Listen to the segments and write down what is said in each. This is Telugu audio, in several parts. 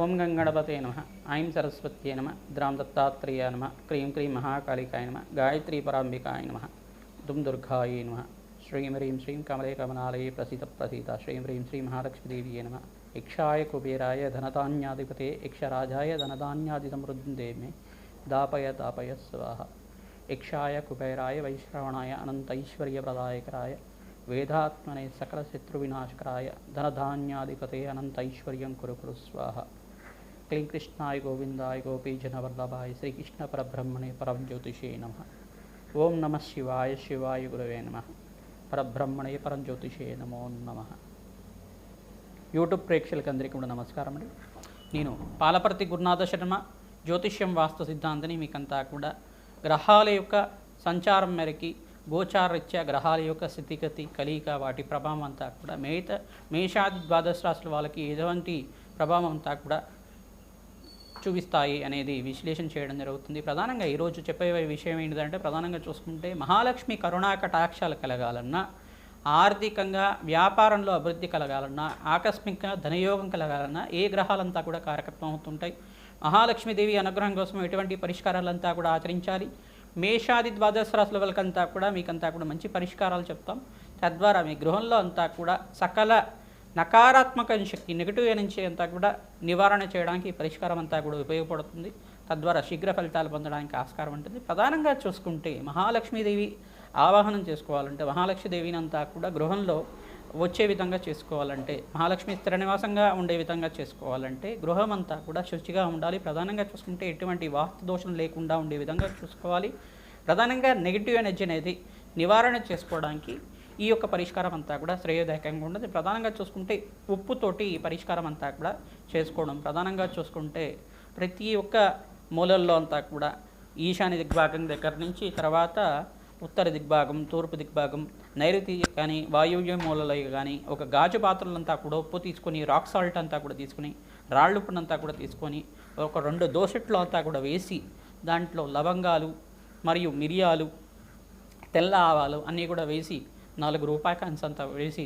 ఓం గంగణపతే నమ. ఐం సరస్వత్యే నమ. ద్రాం దత్తాత్రేయాయ నమ. క్రీం క్రీం మహాకాళికాయ నమ. గాయత్రీ పరాంబికాయ నమ. దుం దుర్గాయే నమ. శ్రీం హ్రీం శ్రీం కమలే కమలాలయే ప్రసీత ప్రసీత. శ్రీం హ్రీం శ్రీ మహాలక్ష్మీదేవియే నమ. యక్షాయ కుబేరాయ ధనధాన్యాధిపతే యక్షరాజాయ ధనధాన్యాది సమృద్ధిం దేమే దాపయ దాపయ స్వాహ. యక్షాయ కుబేరాయ వైశ్రవణాయ అనంతైశ్వర్యప్రదాయకరాయ వేదాత్మనే సకల శత్రువినాశకరాయ ధనధాన్యాధిపతే అనంతైశ్వర్యం కురు కురు స్వాహ. క్లీం కృష్ణాయ గోవిందాయ గోపీజనవల్లభాయ శ్రీకృష్ణ పరబ్రహ్మణే పరం జ్యోతిషే నమ. ఓం నమ శివాయ శివాయ గురవే నమ. పరబ్రహ్మణే పరం జ్యోతిషే నమో నమ. యూట్యూబ్ ప్రేక్షకులకి అందరికీ కూడా నమస్కారం అండి. నేను పాలపర్తి గురునాథ శర్మ, జ్యోతిష్యం వాస్తు సిద్ధాంతిని. మీకంతా కూడా గ్రహాల యొక్క సంచారం మేరకి గోచారరీత్యా గ్రహాల యొక్క స్థితిగతి కలియిక వాటి ప్రభావం అంతా కూడా మేషాది ద్వాదశ రాశుల వాళ్ళకి ఎటువంటి ప్రభావం అంతా కూడా చూపిస్తాయి అనేది విశ్లేషణ చేయడం జరుగుతుంది. ప్రధానంగా ఈరోజు చెప్పే విషయం ఏంటిదంటే, ప్రధానంగా చూసుకుంటే మహాలక్ష్మి కరుణా కటాక్షాలు కలగాలన్నా, ఆర్థికంగా వ్యాపారంలో అభివృద్ధి కలగాలన్నా, ఆకస్మిక ధనయోగం కలగాలన్నా ఏ గ్రహాలంతా కూడా కారకత్వం అవుతుంటాయి. మహాలక్ష్మీదేవి అనుగ్రహం కోసం ఎటువంటి పరిష్కారాలంతా కూడా ఆచరించాలి. మేషాది ద్వాదశ రాశుల వాళ్ళకంతా కూడా మీకంతా కూడా మంచి పరిష్కారాలు చెప్తాం. తద్వారా మీ గృహంలో అంతా కూడా సకల నకారాత్మక శక్తి, నెగిటివ్ నుంచి అంతా కూడా నివారణ చేయడానికి ఈ పరిష్కారం అంతా కూడా ఉపయోగపడుతుంది. తద్వారా శీఘ్ర ఫలితాలు పొందడానికి ఆస్కారం ఉంటుంది. ప్రధానంగా చూసుకుంటే మహాలక్ష్మీదేవి ఆవాహనం చేసుకోవాలంటే, మహాలక్ష్మీదేవిని అంతా కూడా గృహంలో వచ్చే విధంగా చేసుకోవాలంటే, మహాలక్ష్మి స్థిర నివాసంగా ఉండే విధంగా చేసుకోవాలంటే గృహం అంతా కూడా శుచిగా ఉండాలి. ప్రధానంగా చూసుకుంటే ఎటువంటి వాస్తు దోషం లేకుండా ఉండే విధంగా చూసుకోవాలి. ప్రధానంగా నెగిటివ్ ఎనర్జీ అనేది నివారణ చేసుకోవడానికి ఈ యొక్క పరిష్కారం అంతా కూడా శ్రేయోదాయకంగా ఉండదు. ప్రధానంగా చూసుకుంటే ఉప్పుతోటి ఈ పరిష్కారం అంతా కూడా చేసుకోవడం. ప్రధానంగా చూసుకుంటే ప్రతి ఒక్క మూలల్లో అంతా కూడా ఈశాన్య దిగ్భాగం దగ్గర నుంచి తర్వాత ఉత్తర దిగ్భాగం, తూర్పు దిగ్భాగం, నైరుతి కానీ వాయువ్య మూలలో కానీ ఒక గాజు పాత్రలంతా కూడా ఉప్పు తీసుకొని, రాక్ సాల్ట్ అంతా కూడా తీసుకుని, రాళ్ళుప్పునంతా కూడా తీసుకొని ఒక 2 దోసెట్లు అంతా కూడా వేసి దాంట్లో లవంగాలు మరియు మిరియాలు, తెల్ల ఆవాలు అన్నీ కూడా వేసి 4 రూపాయి కాయిన్స్ అంతా వేసి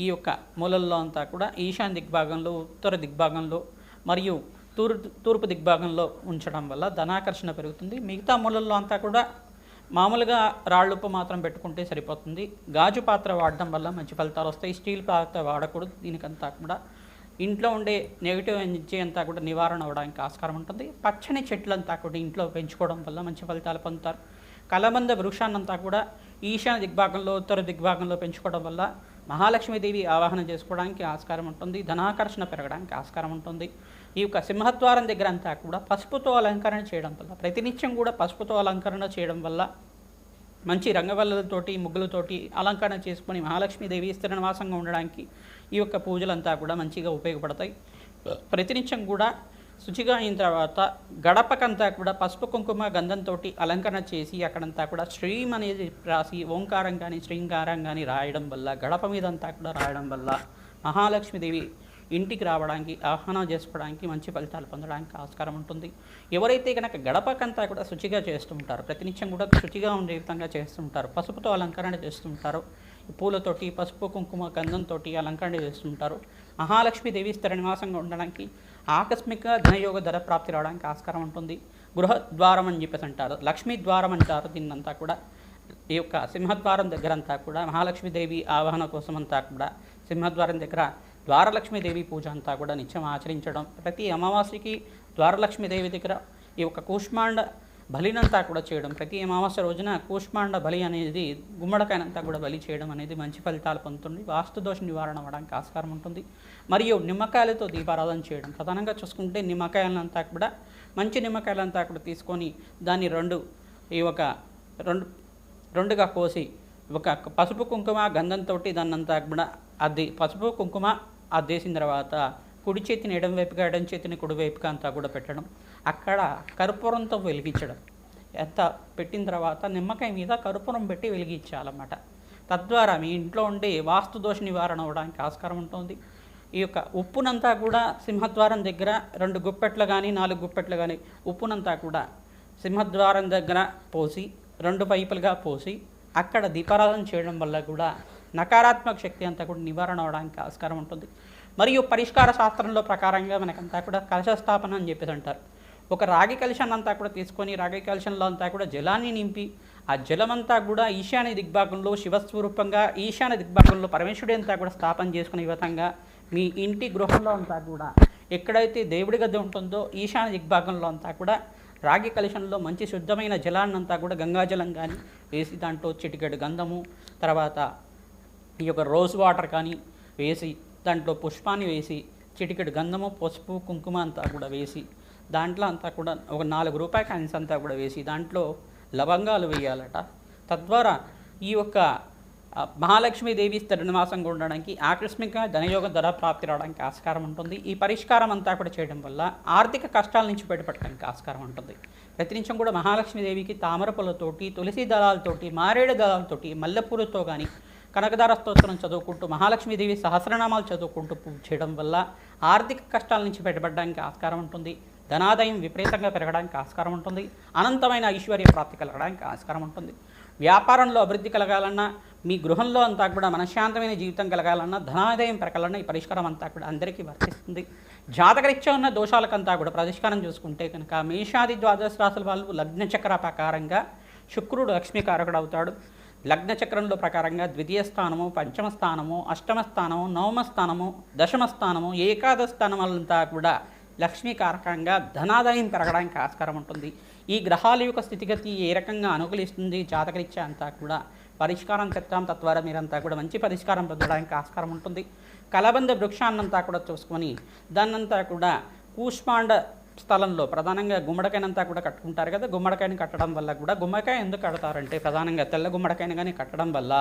ఈ యొక్క మూలల్లో అంతా కూడా ఈశాన్య దిగ్భాగంలో, ఉత్తర దిగ్భాగంలో మరియు తూర్పు దిగ్భాగంలో ఉంచడం వల్ల ధనాకర్షణ పెరుగుతుంది. మిగతా మూలల్లో అంతా కూడా మామూలుగా రాళ్ళుప్పు మాత్రం పెట్టుకుంటే సరిపోతుంది. గాజు పాత్ర వాడడం వల్ల మంచి ఫలితాలు వస్తాయి. స్టీల్ పాత్ర వాడకూడదు. దీనికంతా కూడా ఇంట్లో ఉండే నెగిటివ్ ఎనర్జీ అంతా కూడా నివారణ అవ్వడానికి ఆస్కారం ఉంటుంది. పచ్చని చెట్లంతా కూడా ఇంట్లో పెంచుకోవడం వల్ల మంచి ఫలితాలు పొందుతారు. కలబంద వృక్షాన్నంతా కూడా ఈశాన్య దిగ్భాగంలో, ఉత్తర దిగ్భాగంలో పెంచుకోవడం వల్ల మహాలక్ష్మీదేవి ఆవాహన చేసుకోవడానికి ఆస్కారం ఉంటుంది. ధనాకర్షణ పెరగడానికి ఆస్కారం ఉంటుంది. ఈ యొక్క సింహద్వారం దగ్గర అంతా కూడా పసుపుతో అలంకరణ చేయడం వల్ల, ప్రతినిత్యం కూడా పసుపుతో అలంకరణ చేయడం వల్ల మంచి రంగవల్లులతోటి, ముగ్గులతోటి అలంకరణ చేసుకొని మహాలక్ష్మీదేవి స్థిర నివాసంగా ఉండడానికి ఈ యొక్క పూజలంతా కూడా మంచిగా ఉపయోగపడతాయి. ప్రతినిత్యం కూడా శుచిగా అయిన తర్వాత గడపకంతా కూడా పసుపు కుంకుమ గంధంతో అలంకరణ చేసి అక్కడంతా కూడా శ్రీం అనేది రాసి ఓంకారం కానీ శ్రీంకారం కానీ రాయడం వల్ల, గడప మీద అంతా కూడా రాయడం వల్ల మహాలక్ష్మీదేవి ఇంటికి రావడానికి, ఆహ్వానం చేసుకోవడానికి, మంచి ఫలితాలు పొందడానికి ఆస్కారం ఉంటుంది. ఎవరైతే కనుక గడపకంతా కూడా శుచిగా చేస్తుంటారో, ప్రతినిత్యం కూడా శుచిగా ఉండే విధంగా చేస్తుంటారో, పసుపుతో అలంకరణ చేస్తుంటారో, పూలతోటి పసుపు కుంకుమ గంధంతో అలంకరణ చేస్తుంటారు, మహాలక్ష్మీదేవి స్థిర నివాసంగా ఉండడానికి, ఆకస్మిక ధనయోగ ధర ప్రాప్తి రావడానికి ఆస్కారం ఉంటుంది. గృహద్వారం అని చెప్పేసి అంటారు, లక్ష్మీ ద్వారం అంటారు దీన్నంతా కూడా. ఈ యొక్క సింహద్వారం దగ్గర అంతా కూడా మహాలక్ష్మీదేవి ఆవాహన కోసం అంతా కూడా సింహద్వారం దగ్గర ద్వారలక్ష్మీదేవి పూజ అంతా కూడా నిత్యం ఆచరించడం. ప్రతి అమావాస్యకి ద్వారలక్ష్మీదేవి దగ్గర ఈ యొక్క కూష్మాండ బలినంతా కూడా చేయడం. ప్రతి అమావాస్య రోజున కూష్మాండ బలి అనేది, గుమ్మడికాయనంతా కూడా బలి చేయడం అనేది మంచి ఫలితాలు పొందుతుంది. వాస్తుదోష నివారణ అవ్వడానికి ఆస్కారం ఉంటుంది. మరియు నిమ్మకాయలతో దీపారాధన చేయడం. ప్రధానంగా చూసుకుంటే నిమ్మకాయలంతా కూడా మంచి నిమ్మకాయలంతా కూడా తీసుకొని దాన్ని రెండుగా కోసి ఒక పసుపు కుంకుమ గంధంతో దాన్నంతా కూడా పసుపు కుంకుమ అద్దేసిన తర్వాత కుడి చేతిని ఎడం వైపుగా, ఎడం చేతిని కుడి వైపుగా అంతా కూడా పెట్టడం. అక్కడ కర్పూరంతో వెలిగించడం. ఎంత పెట్టిన తర్వాత నిమ్మకాయ మీద కర్పూరం పెట్టి వెలిగించాలన్నమాట. తద్వారా మీ ఇంట్లో ఉండే వాస్తు దోష నివారణ అవ్వడానికి ఆస్కారం ఉంటుంది. ఈ యొక్క ఉప్పునంతా కూడా సింహద్వారం దగ్గర 2 గుప్పెట్లు కానీ 4 గుప్పెట్లు కానీ ఉప్పునంతా కూడా సింహద్వారం దగ్గర పోసి 2 వైపులుగా పోసి అక్కడ దీపారాధన చేయడం వల్ల కూడా నకారాత్మక శక్తి అంతా కూడా నివారణ అవడానికి ఆస్కారం ఉంటుంది. మరియు పరిష్కార శాస్త్రంలో ప్రకారంగా మనకంతా కూడా కలశ స్థాపన అని చెప్పేసి అంటారు. ఒక రాగి కలశాన్ని అంతా కూడా తీసుకొని రాగి కలశంలో అంతా కూడా జలాన్ని నింపి ఆ జలమంతా కూడా ఈశాన్య దిగ్భాగంలో శివస్వరూపంగా ఈశాన్య దిగ్భాగంలో పరమేశ్వరుడి అంతా కూడా స్థాపన చేసుకునే విధంగా మీ ఇంటి గృహంలో అంతా కూడా ఎక్కడైతే దేవుడి గది ఉంటుందో ఈశాన్య దిగ్భాగంలో అంతా కూడా రాగి కలశంలో మంచి శుద్ధమైన జలాన్ని అంతా కూడా గంగాజలం కానీ వేసి దాంట్లో చిటికెడు గంధము, తర్వాత ఈ యొక్క రోజ్ వాటర్ కానీ వేసి దాంట్లో పుష్పాన్ని వేసి చిటికెడు గంధము, పసుపు, కుంకుమ అంతా కూడా వేసి దాంట్లో అంతా కూడా ఒక 4 రూపాయి కాయిన్స్ అంతా కూడా వేసి దాంట్లో లవంగాలు వేయాలట. తద్వారా ఈ యొక్క మహాలక్ష్మీదేవి స్థిర నివాసంగా ఉండడానికి ఆకస్మిక ధనయోగ ధర ప్రాప్తి రావడానికి ఆస్కారం ఉంటుంది. ఈ పరిష్కారం అంతా కూడా చేయడం వల్ల ఆర్థిక కష్టాల నుంచి బయటపడడానికి ఆస్కారం ఉంటుంది. ప్రతినిత్యం కూడా మహాలక్ష్మీదేవికి తామర పూలతోటి, తులసి దళాలతోటి, మారేడు దళాలతోటి, మల్లెపూలతో కానీ కనకదార స్తోత్రం చదువుకుంటూ మహాలక్ష్మీదేవి సహస్రనామాలు చదువుకుంటూ పూజ చేయడం వల్ల ఆర్థిక కష్టాల నుంచి బయటపడడానికి ఆస్కారం ఉంటుంది. ధనాదాయం విపరీతంగా పెరగడానికి ఆస్కారం ఉంటుంది. అనంతమైన ఐశ్వర్య ప్రాప్తి కలగడానికి ఆస్కారం ఉంటుంది. వ్యాపారంలో అభివృద్ధి కలగాలన్నా, మీ గృహంలో అంతా కూడా మనశ్శాంతమైన జీవితం కలగాలన్నా, ధనాదాయం పెరగాలన్నా ఈ పరిష్కారం అంతా కూడా అందరికీ వర్తిస్తుంది. జాతకరీత్యా ఉన్న దోషాలకంతా కూడా పరిష్కారం చూసుకుంటే కనుక మేషాది ద్వాదశ రాశుల వాళ్ళు లగ్నచక్ర ప్రకారంగా శుక్రుడు లక్ష్మీకారకుడు అవుతాడు. లగ్న చక్రంలో ప్రకారంగా ద్వితీయ స్థానము, పంచమ స్థానము, అష్టమ స్థానము, నవమ స్థానము, దశమ స్థానము, ఏకాదశ స్థానములంతా కూడా లక్ష్మీకారకంగా ధనాదాయం పెరగడానికి ఆస్కారం ఉంటుంది. ఈ గ్రహాల యొక్క స్థితిగతి ఏ రకంగా అనుకూలిస్తుంది జాతకరీత్యా అంతా కూడా పరిష్కారం చెప్తాం. తద్వారా మీరంతా కూడా మంచి పరిష్కారం పొందడానికి ఆస్కారం ఉంటుంది. కలబంద వృక్షాన్నంతా కూడా చూసుకొని దాన్నంతా కూడా కూష్మాండ స్థలంలో ప్రధానంగా గుమ్మడికాయనంతా కూడా కట్టుకుంటారు కదా. గుమ్మడికాయని కట్టడం వల్ల కూడా, గుమ్మడికాయ ఎందుకు కడతారంటే ప్రధానంగా తెల్ల గుమ్మడికాయని కానీ కట్టడం వల్ల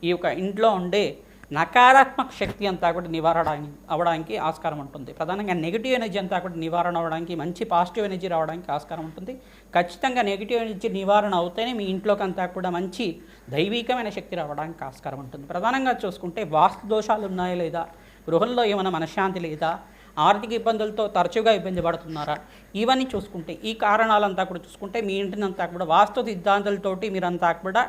ఈ యొక్క ఇంట్లో ఉండే నకారాత్మక శక్తి అంతా కూడా నివారణ అవ్వడానికి ఆస్కారం ఉంటుంది. ప్రధానంగా నెగిటివ్ ఎనర్జీ అంతా కూడా నివారణ అవ్వడానికి, మంచి పాజిటివ్ ఎనర్జీ రావడానికి ఆస్కారం ఉంటుంది. ఖచ్చితంగా నెగిటివ్ ఎనర్జీ నివారణ అవుతేనే మీ ఇంట్లోకి అంతా కూడా మంచి దైవికమైన శక్తి రావడానికి ఆస్కారం ఉంటుంది. ప్రధానంగా చూసుకుంటే వాస్తు దోషాలు ఉన్నాయా లేదా, గృహంలో ఏమైనా మనశ్శాంతి లేదా, ఆర్థిక ఇబ్బందులతో తరచుగా ఇబ్బంది పడుతున్నారా, ఇవన్నీ చూసుకుంటే ఈ కారణాలంతా కూడా చూసుకుంటే మీ ఇంటినంతా కూడా వాస్తు సిద్ధాంతాలతోటి మీరంతా కూడా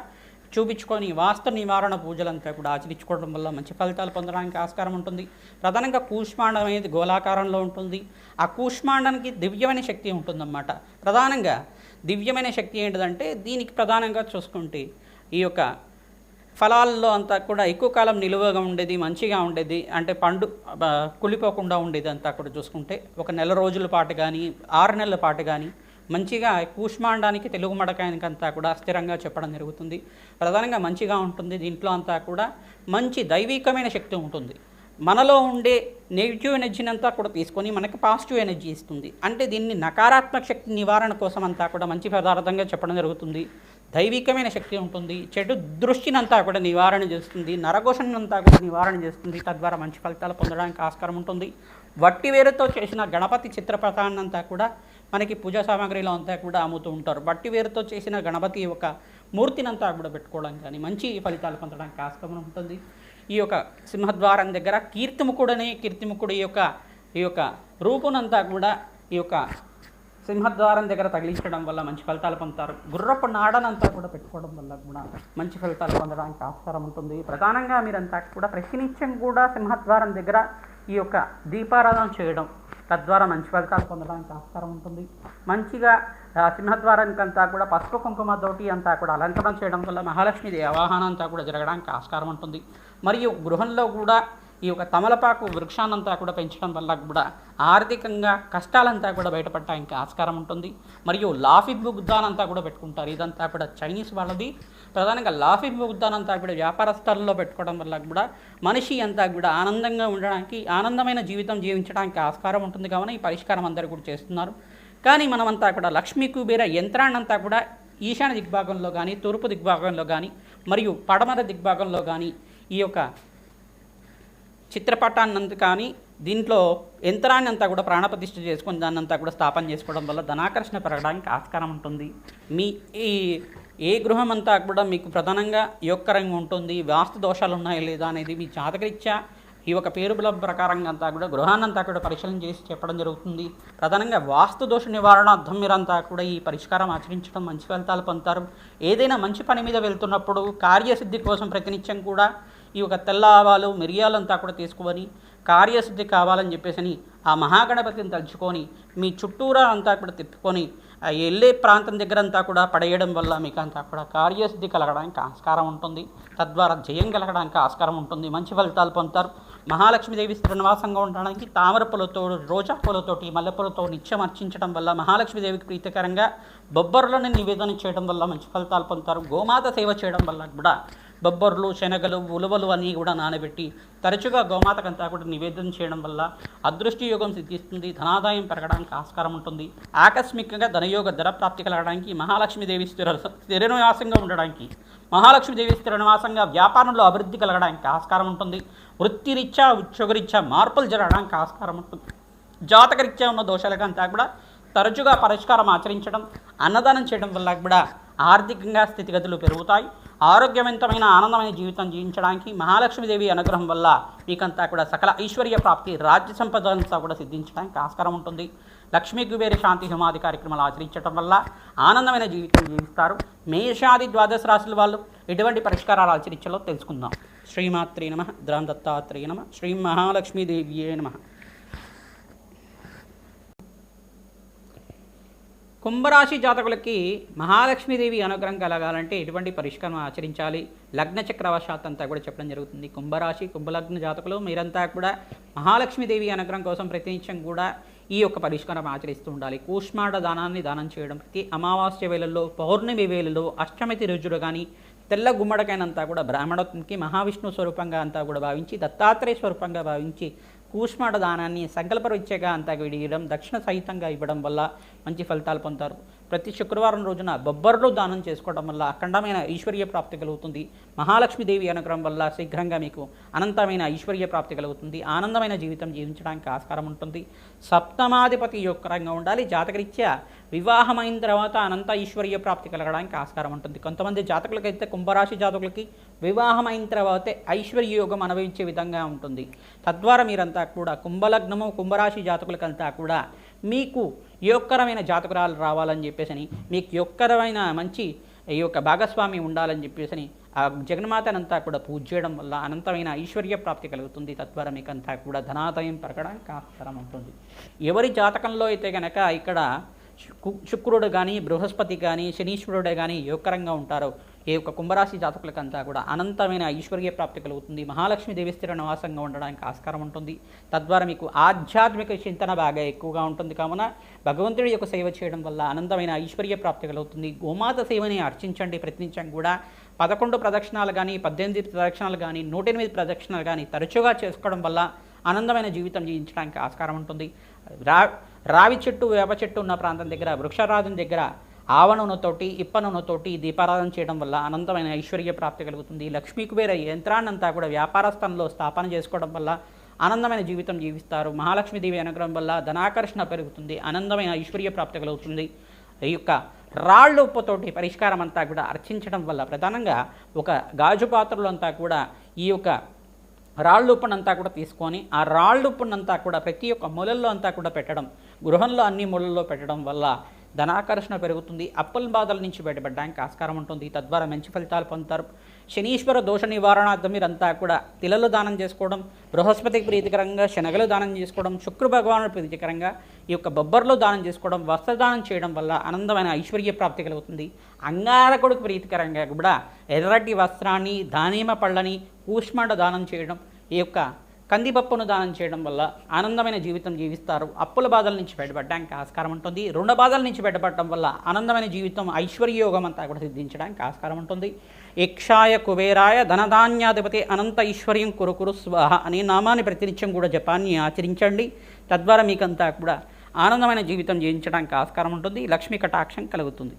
చూపించుకొని వాస్తు నివారణ పూజలంతా కూడా ఆచరించుకోవడం వల్ల మంచి ఫలితాలు పొందడానికి ఆస్కారం ఉంటుంది. ప్రధానంగా కూష్మాండం అనేది గోళాకారంలో ఉంటుంది. ఆ కూష్మాండానికి దివ్యమైన శక్తి ఉంటుందన్నమాట. ప్రధానంగా దివ్యమైన శక్తి ఏంటిదంటే దీనికి ప్రధానంగా చూసుకుంటే ఈ యొక్క ఫలాల్లో అంతా కూడా ఎక్కువ కాలం నిలువగా ఉండేది, మంచిగా ఉండేది, అంటే పండు కులిపోకుండా ఉండేది అంతా కూడా చూసుకుంటే ఒక నెల రోజుల పాటు కానీ 6 నెలల పాటు కానీ మంచిగా కూష్మాండానికి తెలుగు మడకాయనికి అంతా కూడా స్థిరంగా చెప్పడం జరుగుతుంది. ప్రధానంగా మంచిగా ఉంటుంది. దీంట్లో అంతా కూడా మంచి దైవికమైన శక్తి ఉంటుంది. మనలో ఉండే నెగిటివ్ ఎనర్జీని అంతా కూడా తీసుకొని మనకి పాజిటివ్ ఎనర్జీ ఇస్తుంది. అంటే దీన్ని నకారాత్మక శక్తి నివారణ కోసం అంతా కూడా మంచి పదార్థంగా చెప్పడం జరుగుతుంది. దైవికమైన శక్తి ఉంటుంది. చెడు దృష్టినంతా కూడా నివారణ చేస్తుంది. నరఘోషణంతా కూడా నివారణ చేస్తుంది. తద్వారా మంచి ఫలితాలు పొందడానికి ఆస్కారం ఉంటుంది. వట్టివేరుతో చేసిన గణపతి చిత్రపటాన్నంతా కూడా మనకి పూజా సామాగ్రిలో అంతా కూడా అమ్ముతూ ఉంటారు. వట్టివేరుతో చేసిన గణపతి యొక్క మూర్తినంతా కూడా పెట్టుకోవడం కానీ మంచి ఫలితాలు పొందడానికి ఆస్కారం ఉంటుంది. ఈ యొక్క సింహద్వారం దగ్గర కీర్తిముఖుడు ఈ యొక్క రూపునంతా కూడా ఈ యొక్క సింహద్వారం దగ్గర తగిలించడం వల్ల మంచి ఫలితాలు పొందుతారు. గుర్రపు నాడనంతా కూడా పెట్టుకోవడం వల్ల కూడా మంచి ఫలితాలు పొందడానికి ఆస్కారం ఉంటుంది. ప్రధానంగా మీరంతా కూడా ప్రతినిత్యం కూడా సింహద్వారం దగ్గర ఈ యొక్క దీపారాధన చేయడం తద్వారా మంచి ఫలితాలు పొందడానికి ఆస్కారం ఉంటుంది. మంచిగా సింహద్వారానికి అంతా కూడా పసుపు కుంకుమతోటి అంతా కూడా అలంకరణ చేయడం వల్ల మహాలక్ష్మీదేవి ఆవాహనం అంతా కూడా జరగడానికి ఆస్కారం ఉంటుంది. మరియు గృహంలో కూడా ఈ యొక్క తమలపాకు వృక్షాన్నంతా కూడా పెంచడం వల్ల కూడా ఆర్థికంగా కష్టాలంతా కూడా బయటపడటానికి ఆస్కారం ఉంటుంది. మరియు లాఫింగ్ బుద్ధానంతా కూడా పెట్టుకుంటారు. ఇదంతా కూడా చైనీస్ వాళ్ళది. ప్రధానంగా లాఫింగ్ బుద్ధానంతా కూడా వ్యాపార స్థలంలో పెట్టుకోవడం వల్ల కూడా మనిషి అంతా కూడా ఆనందంగా ఉండడానికి, ఆనందమైన జీవితం జీవించడానికి ఆస్కారం ఉంటుంది. కావున ఈ పరిష్కారం అందరూ కూడా చేస్తున్నారు. కానీ మనమంతా కూడా లక్ష్మీ కుబేర యంత్రాన్నంతా కూడా ఈశాన్య దిగ్భాగంలో కానీ, తూర్పు దిగ్భాగంలో కానీ, మరియు పడమర దిగ్భాగంలో కానీ ఈ యొక్క చిత్రపటాన్నంత కానీ దీంట్లో యంత్రాన్ని అంతా కూడా ప్రాణప్రతిష్ఠ చేసుకొని దాన్నంతా కూడా స్థాపన చేసుకోవడం వల్ల ధనాకర్షణ పెరగడానికి ఆస్కారం ఉంటుంది. మీ ఏ గృహం అంతా కూడా మీకు ప్రధానంగా యోగకరంగా ఉంటుంది, వాస్తు దోషాలు ఉన్నాయా లేదా అనేది మీ జాతకరీత్యా ఈ ఒక పేరు బలం ప్రకారంగా అంతా కూడా గృహాన్నంతా కూడా పరిశీలన చేసి చెప్పడం జరుగుతుంది. ప్రధానంగా వాస్తు దోష నివారణార్థం మీరంతా కూడా ఈ పరిష్కారం ఆచరించడం మంచి ఫలితాలు పొందుతారు. ఏదైనా మంచి పని మీద వెళ్తున్నప్పుడు కార్యసిద్ధి కోసం ప్రతినిత్యం కూడా ఈ యొక్క తెల్ల ఆవాలు, మిరియాలంతా కూడా తీసుకొని కార్యసిద్ధి కావాలని చెప్పేసి ఆ మహాగణపతిని తలుచుకొని మీ చుట్టూరా అంతా కూడా తిప్పుకొని ఆ వెళ్ళే ప్రాంతం దగ్గర అంతా కూడా పడేయడం వల్ల మీకు అంతా కూడా కార్యసిద్ధి కలగడానికి ఆస్కారం ఉంటుంది. తద్వారా జయం కలగడానికి ఆస్కారం ఉంటుంది. మంచి ఫలితాలు పొందుతారు. మహాలక్ష్మీదేవి శ్రీనివాసంగా ఉండడానికి తామర పూలతో, రోజా పూలతోటి, మల్లెపూలతో నిత్యం అర్చించడం వల్ల మహాలక్ష్మీదేవికి ప్రీతికరంగా బొబ్బర్లను నివేదన చేయడం వల్ల మంచి ఫలితాలు పొందుతారు. గోమాత సేవ చేయడం వల్ల కూడా బొబ్బర్లు, శనగలు, ఉలువలు అన్నీ కూడా నానబెట్టి తరచుగా గోమాతకంతా కూడా నివేదన చేయడం వల్ల అదృష్టి యోగం సిద్ధిస్తుంది. ధనాదాయం పెరగడానికి ఆస్కారం ఉంటుంది. ఆకస్మికంగా ధనయోగ ధనప్రాప్తి కలగడానికి మహాలక్ష్మీదేవి స్థిర నివాసంగా ఉండడానికి, మహాలక్ష్మీదేవి స్థిర నివాసంగా వ్యాపారంలో అభివృద్ధి కలగడానికి ఆస్కారం ఉంటుంది. వృత్తిరీత్యా, ఉద్యోగరీత్యా మార్పులు జరగడానికి ఆస్కారం ఉంటుంది. జాతకరీత్యా ఉన్న దోషాలకంతా కూడా తరచుగా పరిష్కారం ఆచరించడం, అన్నదానం చేయడం వల్ల కూడా ఆర్థికంగా స్థితిగతులు పెరుగుతాయి. ఆరోగ్యవంతమైన ఆనందమైన జీవితం జీవించడానికి మహాలక్ష్మీదేవి అనుగ్రహం వల్ల మీకంతా కూడా సకల ఐశ్వర్య ప్రాప్తి, రాజ్య సంపద అంతా కూడా సిద్ధించడానికి ఆస్కారం ఉంటుంది. లక్ష్మీ కుబేర శాంతి హోమాది కార్యక్రమాలు ఆచరించడం వల్ల ఆనందమైన జీవితం జీవిస్తారు. మేషాది ద్వాదశ రాశుల వాళ్ళు ఎటువంటి పరిష్కారాలు ఆచరించాలో తెలుసుకుందాం. శ్రీమాత్రే నమః. ద్రాం దత్తాత్రేయ నమః. శ్రీ మహాలక్ష్మీదేవియే నమః. కుంభరాశి జాతకులకి మహాలక్ష్మీదేవి అనుగ్రహం కలగాలంటే ఎటువంటి పరిష్కారం ఆచరించాలి, లగ్న చక్రవశాత్ అంతా కూడా చెప్పడం జరుగుతుంది. కుంభరాశి, కుంభలగ్న జాతకులు మీరంతా కూడా మహాలక్ష్మీదేవి అనుగ్రహం కోసం ప్రతినిత్యం కూడా ఈ యొక్క పరిష్కారం ఆచరిస్తూ ఉండాలి. కూష్మాండ దానాన్ని దానం చేయడం, ప్రతి అమావాస్య వేళల్లో, పౌర్ణమి వేళల్లో, అష్టమితి రోజులు కానీ తెల్ల గుమ్మడికైనంతా కూడా బ్రాహ్మణోత్కి మహావిష్ణు స్వరూపంగా అంతా కూడా భావించి, దత్తాత్రేయ స్వరూపంగా భావించి కూష్మాండ దానాన్ని సంకల్పరీత్యగా అంతా విడియడం, దక్షిణ సహితంగా ఇవ్వడం వల్ల మంచి ఫలితాలు పొందుతారు. ప్రతి శుక్రవారం రోజున బొబ్బర్లు దానం చేసుకోవడం వల్ల అఖండమైన ఐశ్వర్య ప్రాప్తి కలుగుతుంది. మహాలక్ష్మీదేవి అనుగ్రహం వల్ల శీఘ్రంగా మీకు అనంతమైన ఐశ్వర్య ప్రాప్తి కలుగుతుంది. ఆనందమైన జీవితం జీవించడానికి ఆస్కారం ఉంటుంది. సప్తమాధిపతి యొక్కరంగా ఉండాలి. జాతకరీత్యా వివాహమైన తర్వాత అనంత ఐశ్వర్య ప్రాప్తి కలగడానికి ఆస్కారం ఉంటుంది. కొంతమంది జాతకులకైతే, కుంభరాశి జాతకులకి వివాహమైన తర్వాతే ఐశ్వర్య యోగం అనుభవించే విధంగా ఉంటుంది. తద్వారా మీరంతా కూడా కుంభలగ్నము, కుంభరాశి జాతకులకంతా కూడా మీకు యొక్కరమైన జాతకురాలు రావాలని చెప్పేసి, మీకు యొక్కరమైన మంచి ఈ యొక్క భాగస్వామి ఉండాలని చెప్పేసి ఆ జగన్మాతనంతా కూడా పూజ చేయడం వల్ల అనంతమైన ఐశ్వర్య ప్రాప్తి కలుగుతుంది. తద్వారా మీకంతా కూడా ధనాదాయం పెరగడానికి ఆస్కారం ఉంటుంది. ఎవరి జాతకంలో అయితే కనుక ఇక్కడ శుక్రుడు కానీ, బృహస్పతి కానీ, శనీశ్వరుడు కానీ యోగకరంగా ఉంటారో ఈ యొక్క కుంభరాశి జాతకులకంతా కూడా అనంతమైన ఐశ్వర్య ప్రాప్తి కలుగుతుంది. మహాలక్ష్మీదేవి స్థిర నివాసంగా ఉండడానికి ఆస్కారం ఉంటుంది. తద్వారా మీకు ఆధ్యాత్మిక చింతన బాగా ఎక్కువగా ఉంటుంది. కావున భగవంతుడి యొక్క సేవ చేయడం వల్ల అనంతమైన ఐశ్వర్య ప్రాప్తి కలుగుతుంది. గోమాత సేవని అర్చించండి. ప్రతినిత్యం కూడా 11 ప్రదక్షిణాలు కానీ, 18 ప్రదక్షిణాలు కానీ, 108 ప్రదక్షిణాలు కానీ తరచుగా చేసుకోవడం వల్ల ఆనందమైన జీవితం జీవించడానికి ఆస్కారం ఉంటుంది. రావి చెట్టు, వేప చెట్టు ఉన్న ప్రాంతం దగ్గర, వృక్షరాజం దగ్గర ఆవ నూనెతోటి, ఇప్ప నూనెతోటి దీపారాధన చేయడం వల్ల అనంతమైన ఐశ్వర్య ప్రాప్తి కలుగుతుంది. లక్ష్మీ కుబేర యంత్రాన్నంతా కూడా వ్యాపార స్థానంలో స్థాపన చేసుకోవడం వల్ల ఆనందమైన జీవితం జీవిస్తారు. మహాలక్ష్మీదేవి అనుగ్రహం వల్ల ధనాకర్షణ పెరుగుతుంది. ఆనందమైన ఐశ్వర్య ప్రాప్తి కలుగుతుంది. ఈ యొక్క రాళ్ళు ఉప్పుతోటి పరిష్కారం అంతా కూడా అర్చించడం వల్ల ప్రధానంగా ఒక గాజు పాత్రలు అంతా కూడా ఈ యొక్క రాళ్ళు ఉప్పునంతా కూడా తీసుకొని ఆ రాళ్ళు ఉప్పునంతా కూడా ప్రతి ఒక్క మూలల్లో అంతా కూడా పెట్టడం, గృహంలో అన్ని మూలల్లో పెట్టడం వల్ల ధనాకర్షణ పెరుగుతుంది. అప్పుల బాధల నుంచి బయటపడడానికి ఆస్కారం ఉంటుంది. తద్వారా మంచి ఫలితాలు పొందుతారు. శనీశ్వర దోష నివారణార్థం మీరంతా కూడా తిలలు దానం చేసుకోవడం, బృహస్పతికి ప్రీతికరంగా శనగలు దానం చేసుకోవడం, శుక్ర భగవానుడు ప్రీతికరంగా ఈ యొక్క బొబ్బర్లు దానం చేసుకోవడం, వస్త్రదానం చేయడం వల్ల ఆనందమైన ఐశ్వర్య ప్రాప్తి కలుగుతుంది. అంగారకుడికి ప్రీతికరంగా కూడా ఎర్రటి వస్త్రాన్ని, దానిమ్మ పళ్ళని, కూష్మాండ దానం చేయడం, ఈ యొక్క కందిపప్పును దానం చేయడం వల్ల ఆనందమైన జీవితం జీవిస్తారు. అప్పుల బాధల నుంచి బయటపడడానికి ఆస్కారం ఉంటుంది. రుణ బాధల నుంచి బయటపడటం వల్ల ఆనందమైన జీవితం, ఐశ్వర్యయోగం అంతా కూడా సిద్ధించడానికి ఆస్కారం ఉంటుంది. యక్షాయ కుబేరాయ ధనధాన్యాధిపతి అనంత ఐశ్వర్యం కురుకురు స్వాహ అనే నామాన్ని ప్రతినిత్యం కూడా జపాన్ని ఆచరించండి. తద్వారా మీకంతా కూడా ఆనందమైన జీవితం జీవించడానికి ఆస్కారం ఉంటుంది. లక్ష్మీ కటాక్షం కలుగుతుంది.